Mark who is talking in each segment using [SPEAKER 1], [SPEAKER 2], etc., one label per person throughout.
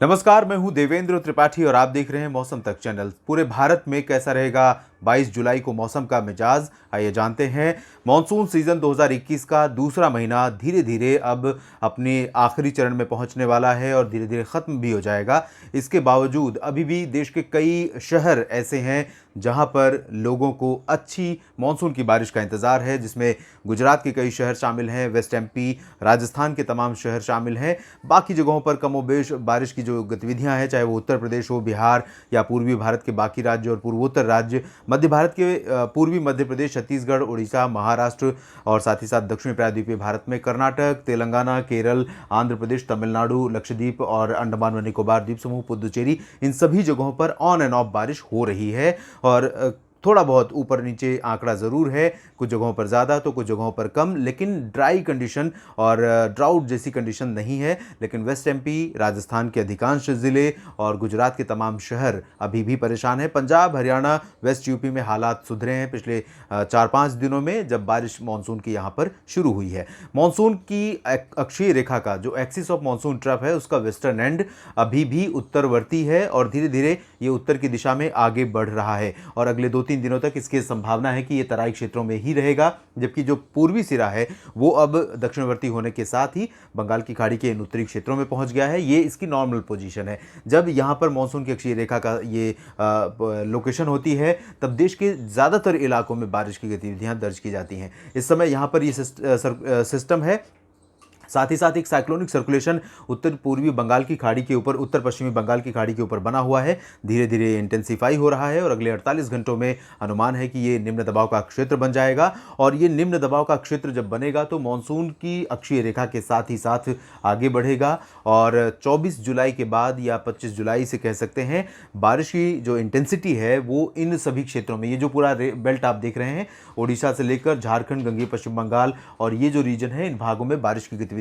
[SPEAKER 1] नमस्कार, मैं हूं देवेंद्र त्रिपाठी और आप देख रहे हैं मौसम तक चैनल। पूरे भारत में कैसा रहेगा 22 जुलाई को मौसम का मिजाज, आइए जानते हैं। मॉनसून सीजन 2021 का दूसरा महीना धीरे धीरे अब अपने आखिरी चरण में पहुंचने वाला है और धीरे धीरे ख़त्म भी हो जाएगा। इसके बावजूद अभी भी देश के कई शहर ऐसे हैं जहां पर लोगों को अच्छी मॉनसून की बारिश का इंतज़ार है, जिसमें गुजरात के कई शहर शामिल हैं, वेस्ट एमपी, राजस्थान के तमाम शहर शामिल हैं। बाकी जगहों पर कमोबेश बारिश की जो गतिविधियां हैं, चाहे वो उत्तर प्रदेश हो, बिहार या पूर्वी भारत के बाकी राज्य और पूर्वोत्तर राज्य, मध्य भारत के पूर्वी मध्य प्रदेश, छत्तीसगढ़, उड़ीसा, महाराष्ट्र और साथ ही साथ दक्षिणी प्रायद्वीपीय भारत में कर्नाटक, तेलंगाना, केरल, आंध्र प्रदेश, तमिलनाडु, लक्षद्वीप और अंडमान व निकोबार द्वीप समूह, पुदुचेरी, इन सभी जगहों पर ऑन एंड ऑफ बारिश हो रही है। और थोड़ा बहुत ऊपर नीचे आंकड़ा ज़रूर है, कुछ जगहों पर ज़्यादा तो कुछ जगहों पर कम, लेकिन ड्राई कंडीशन और ड्राउट जैसी कंडीशन नहीं है। लेकिन वेस्ट एमपी, राजस्थान के अधिकांश ज़िले और गुजरात के तमाम शहर अभी भी परेशान हैं। पंजाब, हरियाणा, वेस्ट यूपी में हालात सुधरे हैं पिछले 4-5 दिनों में, जब बारिश मानसून की यहाँ पर शुरू हुई है। मानसून की अक्षीय रेखा का जो एक्सिस ऑफ मानसून ट्रफ है, उसका वेस्टर्न एंड अभी भी उत्तरवर्ती है और धीरे धीरे ये उत्तर की दिशा में आगे बढ़ रहा है और अगले 2-3 दिनों तक इसकी संभावना है कि ये तराई क्षेत्रों में ही रहेगा। जबकि जो पूर्वी सिरा है वो अब दक्षिणवर्ती होने के साथ ही बंगाल की खाड़ी के इन उत्तरी क्षेत्रों में पहुंच गया है। ये इसकी नॉर्मल पोजीशन है। जब यहाँ पर मानसून की अक्षीय रेखा का ये लोकेशन होती है, तब देश के ज़्यादातर इलाकों में बारिश की गतिविधियाँ दर्ज की जाती हैं। इस समय यहाँ पर ये सिस्टम है। साथ ही साथ एक साइक्लोनिक सर्कुलेशन उत्तर पूर्वी बंगाल की खाड़ी के ऊपर, उत्तर पश्चिमी बंगाल की खाड़ी के ऊपर बना हुआ है, धीरे धीरे इंटेंसिफाई हो रहा है और अगले 48 घंटों में अनुमान है कि ये निम्न दबाव का क्षेत्र बन जाएगा। और ये निम्न दबाव का क्षेत्र जब बनेगा तो मानसून की अक्षीय रेखा के साथ ही साथ आगे बढ़ेगा और 24 जुलाई के बाद या 25 जुलाई से कह सकते हैं, बारिश की जो इंटेंसिटी है वो इन सभी क्षेत्रों में, ये जो पूरा बेल्ट आप देख रहे हैं, उड़ीसा से लेकर झारखंड, गंगेय पश्चिम बंगाल और ये जो रीजन है, इन भागों में बारिश की गतिविधियां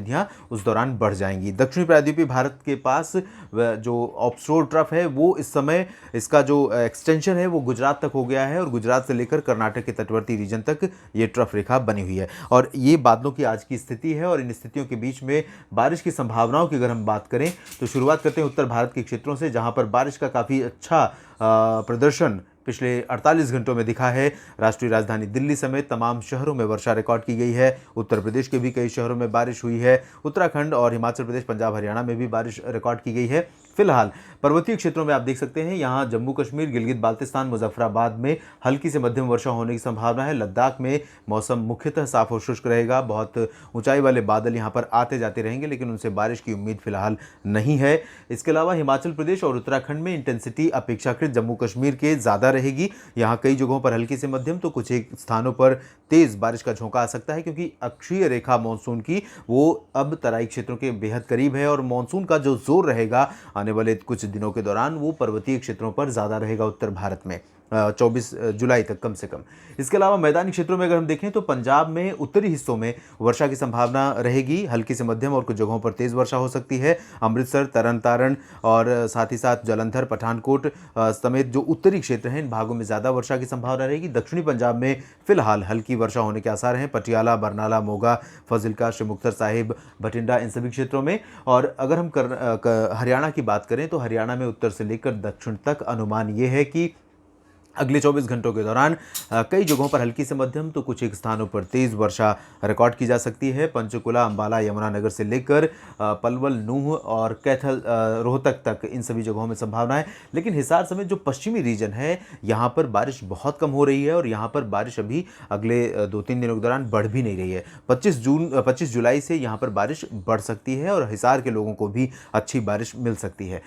[SPEAKER 1] उस दौरान बढ़ जाएंगी। दक्षिणी प्रायद्वीपीय भारत के पास जो ऑफशोर ट्रफ है वो इस समय, इसका जो एक्सटेंशन है वो गुजरात तक हो गया है और गुजरात से लेकर कर्नाटक के तटवर्ती रीजन तक ये ट्रफ रेखा बनी हुई है। और ये बादलों की आज की स्थिति है और इन स्थितियों के बीच में बारिश की संभावनाओं की अगर हम बात करें तो शुरुआत करते हैं उत्तर भारत के क्षेत्रों से, जहां पर बारिश का काफ़ी अच्छा प्रदर्शन पिछले 48 घंटों में दिखा है। राष्ट्रीय राजधानी दिल्ली समेत तमाम शहरों में वर्षा रिकॉर्ड की गई है। उत्तर प्रदेश के भी कई शहरों में बारिश हुई है। उत्तराखंड और हिमाचल प्रदेश, पंजाब, हरियाणा में भी बारिश रिकॉर्ड की गई है। फिलहाल पर्वतीय क्षेत्रों में आप देख सकते हैं, यहाँ जम्मू कश्मीर, गिलगित बाल्तिस्तान, मुजफ्फराबाद में हल्की से मध्यम वर्षा होने की संभावना है। लद्दाख में मौसम मुख्यतः साफ और शुष्क रहेगा। बहुत ऊंचाई वाले बादल यहाँ पर आते जाते रहेंगे, लेकिन उनसे बारिश की उम्मीद फिलहाल नहीं है। इसके अलावा हिमाचल प्रदेश और उत्तराखंड में इंटेंसिटी अपेक्षाकृत जम्मू कश्मीर के ज़्यादा रहेगी। यहाँ कई जगहों पर हल्की से मध्यम तो कुछ एक स्थानों पर तेज बारिश का झोंका आ सकता है, क्योंकि अक्षीय रेखा मानसून की वो अब तराई क्षेत्रों के बेहद करीब है और मानसून का जो जोर रहेगा आने वाले कुछ दिनों के दौरान वो पर्वतीय क्षेत्रों पर ज़्यादा रहेगा उत्तर भारत में, 24 जुलाई तक कम से कम। इसके अलावा मैदानी क्षेत्रों में अगर हम देखें तो पंजाब में उत्तरी हिस्सों में वर्षा की संभावना रहेगी, हल्की से मध्यम और कुछ जगहों पर तेज़ वर्षा हो सकती है। अमृतसर, तरन तारण और साथ ही साथ जालंधर, पठानकोट समेत जो उत्तरी क्षेत्र हैं, इन भागों में ज़्यादा वर्षा की संभावना रहेगी। दक्षिणी पंजाब में फिलहाल हल्की वर्षा होने के आसार हैं, पटियाला, बरनाला, मोगा, फाजिल्का, श्री मुक्तसर साहिब, बठिंडा, इन सभी क्षेत्रों में। और अगर हम हरियाणा की बात करें तो हरियाणा में उत्तर से लेकर दक्षिण तक अनुमान ये है कि अगले 24 घंटों के दौरान कई जगहों पर हल्की से मध्यम तो कुछ एक स्थानों पर तेज़ वर्षा रिकॉर्ड की जा सकती है। पंचकुला, अंबाला, यमुनानगर से लेकर पलवल, नूह और कैथल, रोहतक तक इन सभी जगहों में संभावना है। लेकिन हिसार समेत जो पश्चिमी रीजन है, यहाँ पर बारिश बहुत कम हो रही है और यहाँ पर बारिश अभी अगले 2-3 दिनों के दौरान बढ़ भी नहीं रही है। 25 जुलाई से यहाँ पर बारिश बढ़ सकती है और हिसार के लोगों को भी अच्छी बारिश मिल सकती है।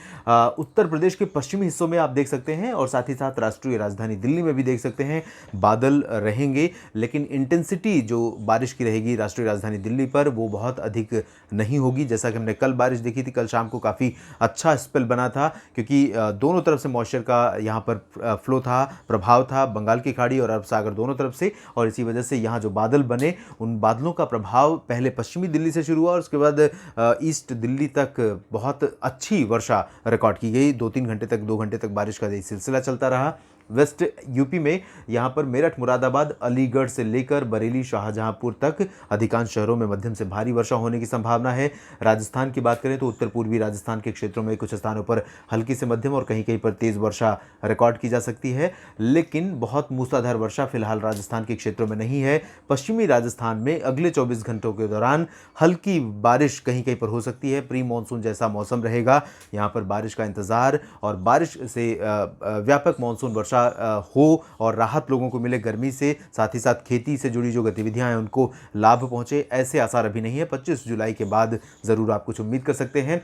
[SPEAKER 1] उत्तर प्रदेश के पश्चिमी हिस्सों में आप देख सकते हैं और साथ ही साथ राष्ट्रीय राजधानी दिल्ली में भी देख सकते हैं, बादल रहेंगे, लेकिन इंटेंसिटी जो बारिश की रहेगी राष्ट्रीय राजधानी दिल्ली पर वो बहुत अधिक नहीं होगी। जैसा कि हमने कल बारिश देखी थी, कल शाम को काफ़ी अच्छा स्पेल बना था, क्योंकि दोनों तरफ से मॉइस्चर का यहाँ पर फ्लो था, प्रभाव था, बंगाल की खाड़ी और अरब सागर दोनों तरफ से, और इसी वजह से यहाँ जो बादल बने, उन बादलों का प्रभाव पहले पश्चिमी दिल्ली से शुरू हुआ और उसके बाद ईस्ट दिल्ली तक बहुत अच्छी वर्षा रिकॉर्ड की गई। 2-3 घंटे तक, 2 घंटे तक बारिश का सिलसिला चलता रहा। वेस्ट यूपी में यहाँ पर मेरठ, मुरादाबाद, अलीगढ़ से लेकर बरेली, शाहजहांपुर तक अधिकांश शहरों में मध्यम से भारी वर्षा होने की संभावना है। राजस्थान की बात करें तो उत्तर पूर्वी राजस्थान के क्षेत्रों में कुछ स्थानों पर हल्की से मध्यम और कहीं कहीं पर तेज वर्षा रिकॉर्ड की जा सकती है, लेकिन बहुत मूसलाधार वर्षा फिलहाल राजस्थान के क्षेत्रों में नहीं है। पश्चिमी राजस्थान में अगले 24 घंटों के दौरान हल्की बारिश कहीं कहीं पर हो सकती है। प्री मानसून जैसा मौसम रहेगा, यहाँ पर बारिश का इंतजार और बारिश से व्यापक मानसून वर्षा हो और राहत लोगों को मिले गर्मी से, साथ ही साथ खेती से जुड़ी जो गतिविधियां हैं उनको लाभ पहुंचे, ऐसे आसार अभी नहीं है। 25 जुलाई के बाद ज़रूर आप कुछ उम्मीद कर सकते हैं।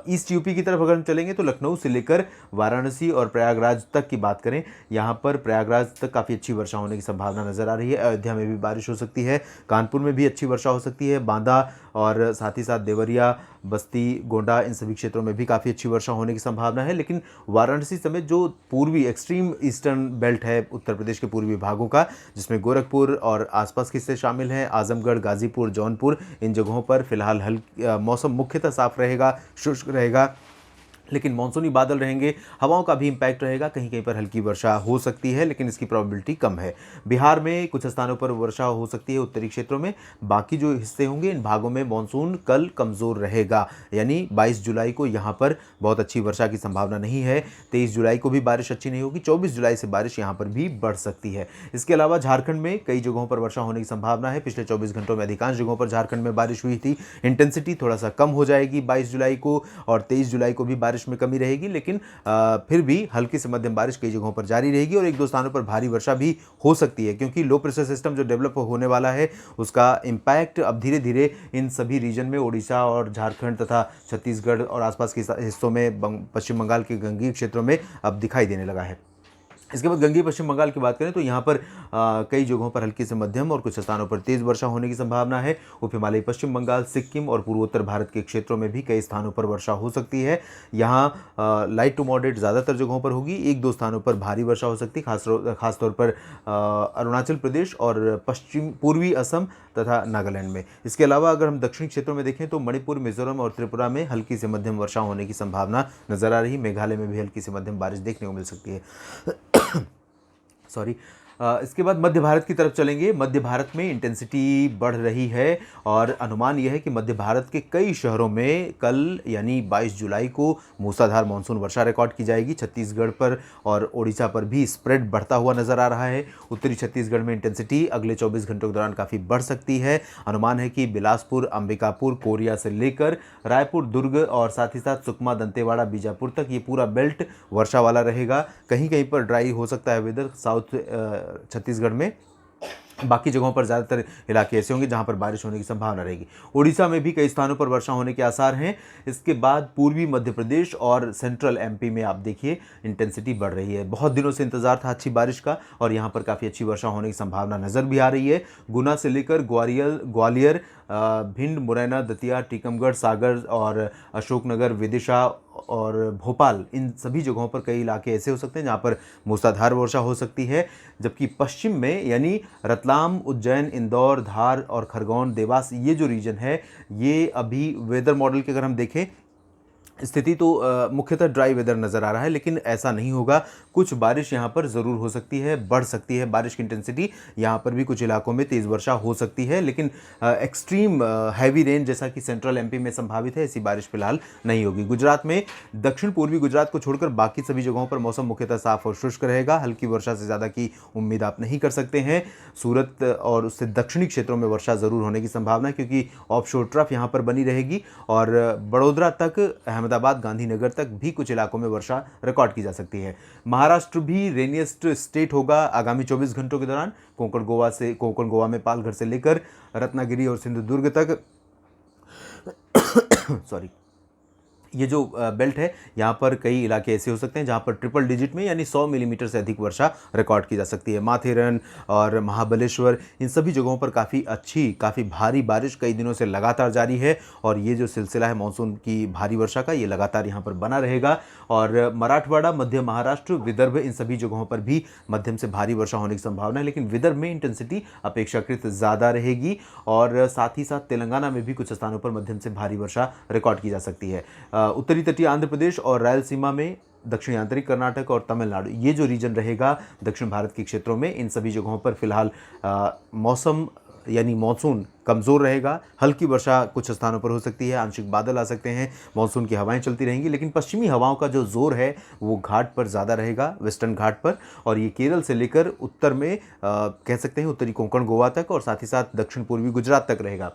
[SPEAKER 1] ईस्ट यूपी की तरफ अगर हम चलेंगे तो लखनऊ से लेकर वाराणसी और प्रयागराज तक की बात करें, यहाँ पर प्रयागराज तक काफ़ी अच्छी वर्षा होने की संभावना नज़र आ रही है। अयोध्या में भी बारिश हो सकती है, कानपुर में भी अच्छी वर्षा हो सकती है, बांदा और साथ ही साथ देवरिया, बस्ती, गोंडा, इन सभी क्षेत्रों में भी काफ़ी अच्छी वर्षा होने की संभावना है। लेकिन वाराणसी समेत जो पूर्वी एक्सट्रीम ईस्टर्न बेल्ट है उत्तर प्रदेश के पूर्वी भागों का, जिसमें गोरखपुर और आसपास के हिस्से शामिल हैं, आजमगढ़, गाजीपुर, जौनपुर, इन जगहों पर फिलहाल मौसम मुख्यतः साफ रहेगा, शुष्क रहेगा, लेकिन मानसूनी बादल रहेंगे, हवाओं का भी इम्पैक्ट रहेगा। कहीं कहीं पर हल्की वर्षा हो सकती है, लेकिन इसकी प्रोबेबिलिटी कम है। बिहार में कुछ स्थानों पर वर्षा हो सकती है उत्तरी क्षेत्रों में। बाकी जो हिस्से होंगे इन भागों में मानसून कल कमज़ोर रहेगा, यानी 22 जुलाई को यहाँ पर बहुत अच्छी वर्षा की संभावना नहीं है। 23 जुलाई को भी बारिश अच्छी नहीं होगी। 24 जुलाई से बारिश यहाँ पर भी बढ़ सकती है। इसके अलावा झारखंड में कई जगहों पर वर्षा होने की संभावना है। पिछले 24 घंटों में अधिकांश जगहों पर झारखंड में बारिश हुई थी। इंटेंसिटी थोड़ा सा कम हो जाएगी 22 जुलाई को, और 23 जुलाई को भी बारिश में कमी रहेगी, लेकिन फिर भी हल्की से मध्यम बारिश कई जगहों पर जारी रहेगी और एक दो स्थानों पर भारी वर्षा भी हो सकती है, क्योंकि लो प्रेशर सिस्टम जो डेवलप होने वाला है उसका इम्पैक्ट अब धीरे धीरे इन सभी रीजन में, उड़ीसा और झारखंड तथा छत्तीसगढ़ और आसपास के हिस्सों में, पश्चिम बंगाल के गंगीय क्षेत्रों में अब दिखाई देने लगा है। इसके बाद गंगीय पश्चिम बंगाल की बात करें तो यहाँ पर कई जगहों पर हल्की से मध्यम और कुछ स्थानों पर तेज वर्षा होने की संभावना है। उप हिमालयी पश्चिम बंगाल, सिक्किम और पूर्वोत्तर भारत के क्षेत्रों में भी कई स्थानों पर वर्षा हो सकती है। यहाँ लाइट टू मॉडरेट ज़्यादातर जगहों पर होगी। एक दो स्थानों पर भारी वर्षा हो सकती है, खासतौर पर अरुणाचल प्रदेश और पश्चिम पूर्वी असम तथा नागालैंड में। इसके अलावा अगर हम दक्षिणी क्षेत्रों में देखें तो मणिपुर, मिजोरम और त्रिपुरा में हल्की से मध्यम वर्षा होने की संभावना नजर आ रही। मेघालय में भी हल्की से मध्यम बारिश देखने को मिल सकती है। सॉरी। इसके बाद मध्य भारत की तरफ चलेंगे। मध्य भारत में इंटेंसिटी बढ़ रही है और अनुमान यह है कि मध्य भारत के कई शहरों में कल यानी 22 जुलाई को मूसलाधार मानसून वर्षा रिकॉर्ड की जाएगी। छत्तीसगढ़ पर और ओडिशा पर भी स्प्रेड बढ़ता हुआ नजर आ रहा है। उत्तरी छत्तीसगढ़ में इंटेंसिटी अगले 24 घंटों के दौरान काफ़ी बढ़ सकती है। अनुमान है कि बिलासपुर, अंबिकापुर, कोरिया से लेकर रायपुर, दुर्ग और साथ ही साथ सुकमा, दंतेवाड़ा, बीजापुर तक ये पूरा बेल्ट वर्षा वाला रहेगा। कहीं कहीं पर ड्राई हो सकता है वेदर साउथ छत्तीसगढ़ में। बाकी जगहों पर ज़्यादातर इलाके ऐसे होंगे जहां पर बारिश होने की संभावना रहेगी। उड़ीसा में भी कई स्थानों पर वर्षा होने के आसार हैं। इसके बाद पूर्वी मध्य प्रदेश और सेंट्रल एमपी में आप देखिए इंटेंसिटी बढ़ रही है। बहुत दिनों से इंतजार था अच्छी बारिश का और यहाँ पर काफ़ी अच्छी वर्षा होने की संभावना नज़र भी आ रही है। गुना से लेकर ग्वालियर, भिंड, मुरैना, दतिया, टीकमगढ़, सागर और अशोकनगर, विदिशा और भोपाल, इन सभी जगहों पर कई इलाके ऐसे हो सकते हैं जहां पर मूसलाधार वर्षा हो सकती है। जबकि पश्चिम में यानी रतलाम, उज्जैन, इंदौर, धार और खरगोन, देवास, ये जो रीजन है ये अभी वेदर मॉडल के अगर हम देखें स्थिति तो मुख्यतः ड्राई वेदर नज़र आ रहा है, लेकिन ऐसा नहीं होगा। कुछ बारिश यहाँ पर ज़रूर हो सकती है, बढ़ सकती है बारिश की इंटेंसिटी। यहाँ पर भी कुछ इलाकों में तेज़ वर्षा हो सकती है, लेकिन एक्सट्रीम हैवी रेन जैसा कि सेंट्रल एमपी में संभावित है, ऐसी बारिश फिलहाल नहीं होगी। गुजरात में दक्षिण पूर्वी गुजरात को छोड़कर बाकी सभी जगहों पर मौसम मुख्यतः साफ और शुष्क रहेगा। हल्की वर्षा से ज़्यादा की उम्मीद आप नहीं कर सकते हैं। सूरत और उससे दक्षिणी क्षेत्रों में वर्षा ज़रूर होने की संभावना है, क्योंकि ऑफशोर ट्रफ यहाँ पर बनी रहेगी और बड़ोदरा तक, अहमदाबाद, गांधीनगर तक भी कुछ इलाकों में वर्षा रिकॉर्ड की जा सकती है। महाराष्ट्र भी रेनिएस्ट स्टेट होगा आगामी 24 घंटों के दौरान। कोंकण गोवा में पालघर से लेकर रत्नागिरी और सिंधुदुर्ग तक सॉरी, ये जो बेल्ट है यहाँ पर कई इलाके ऐसे हो सकते हैं जहाँ पर ट्रिपल डिजिट में यानी 100 मिलीमीटर से अधिक वर्षा रिकॉर्ड की जा सकती है। माथेरन और महाबलेश्वर, इन सभी जगहों पर काफ़ी भारी बारिश कई दिनों से लगातार जारी है और ये जो सिलसिला है मानसून की भारी वर्षा का, ये लगातार यहाँ पर बना रहेगा। और मराठवाड़ा, मध्य महाराष्ट्र, विदर्भ, इन सभी जगहों पर भी मध्यम से भारी वर्षा होने की संभावना है, लेकिन विदर्भ में इंटेंसिटी अपेक्षाकृत ज़्यादा रहेगी और साथ ही साथ तेलंगाना में भी कुछ स्थानों पर मध्यम से भारी वर्षा रिकॉर्ड की जा सकती है। उत्तरी तटीय आंध्र प्रदेश और रायलसीमा में दक्षिणी आंतरिक कर्नाटक और तमिलनाडु, ये जो रीजन रहेगा दक्षिण भारत के क्षेत्रों में, इन सभी जगहों पर फिलहाल मौसम यानी मानसून कमज़ोर रहेगा। हल्की वर्षा कुछ स्थानों पर हो सकती है, आंशिक बादल आ सकते हैं, मानसून की हवाएं चलती रहेंगी, लेकिन पश्चिमी हवाओं का जो जोर है वो घाट पर ज़्यादा रहेगा, वेस्टर्न घाट पर, और ये केरल से लेकर उत्तर में कह सकते हैं उत्तरी कोंकण गोवा तक और साथ ही साथ दक्षिण पूर्वी गुजरात तक रहेगा।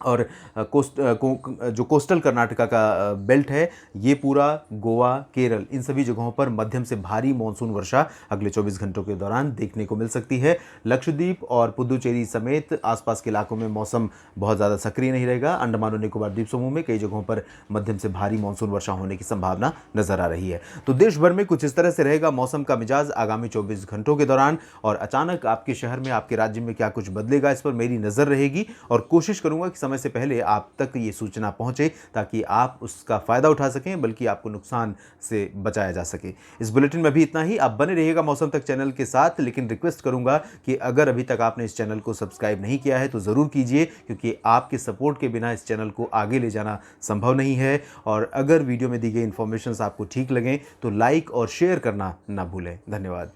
[SPEAKER 1] और जो कोस्टल कर्नाटका का बेल्ट है, ये पूरा गोवा, केरल, इन सभी जगहों पर मध्यम से भारी मानसून वर्षा अगले 24 घंटों के दौरान देखने को मिल सकती है। लक्षद्वीप और पुदुचेरी समेत आसपास के इलाकों में मौसम बहुत ज़्यादा सक्रिय नहीं रहेगा। अंडमान और निकोबार द्वीप समूह में कई जगहों पर मध्यम से भारी मानसून वर्षा होने की संभावना नजर आ रही है। तो देश भर में कुछ इस तरह से रहेगा मौसम का मिजाज आगामी 24 घंटों के दौरान, और अचानक आपके शहर में, आपके राज्य में क्या कुछ बदलेगा, इस पर मेरी नज़र रहेगी और कोशिश करूंगा कि समय से पहले आप तक ये सूचना पहुंचे ताकि आप उसका फायदा उठा सकें, बल्कि आपको नुकसान से बचाया जा सके। इस बुलेटिन में भी इतना ही। आप बने रहिएगा मौसम तक चैनल के साथ, लेकिन रिक्वेस्ट करूंगा कि अगर अभी तक आपने इस चैनल को सब्सक्राइब नहीं किया है तो ज़रूर कीजिए, क्योंकि आपके सपोर्ट के बिना इस चैनल को आगे ले जाना संभव नहीं है। और अगर वीडियो में दी गई इन्फॉर्मेशन आपको ठीक लगें तो लाइक और शेयर करना ना भूलें। धन्यवाद।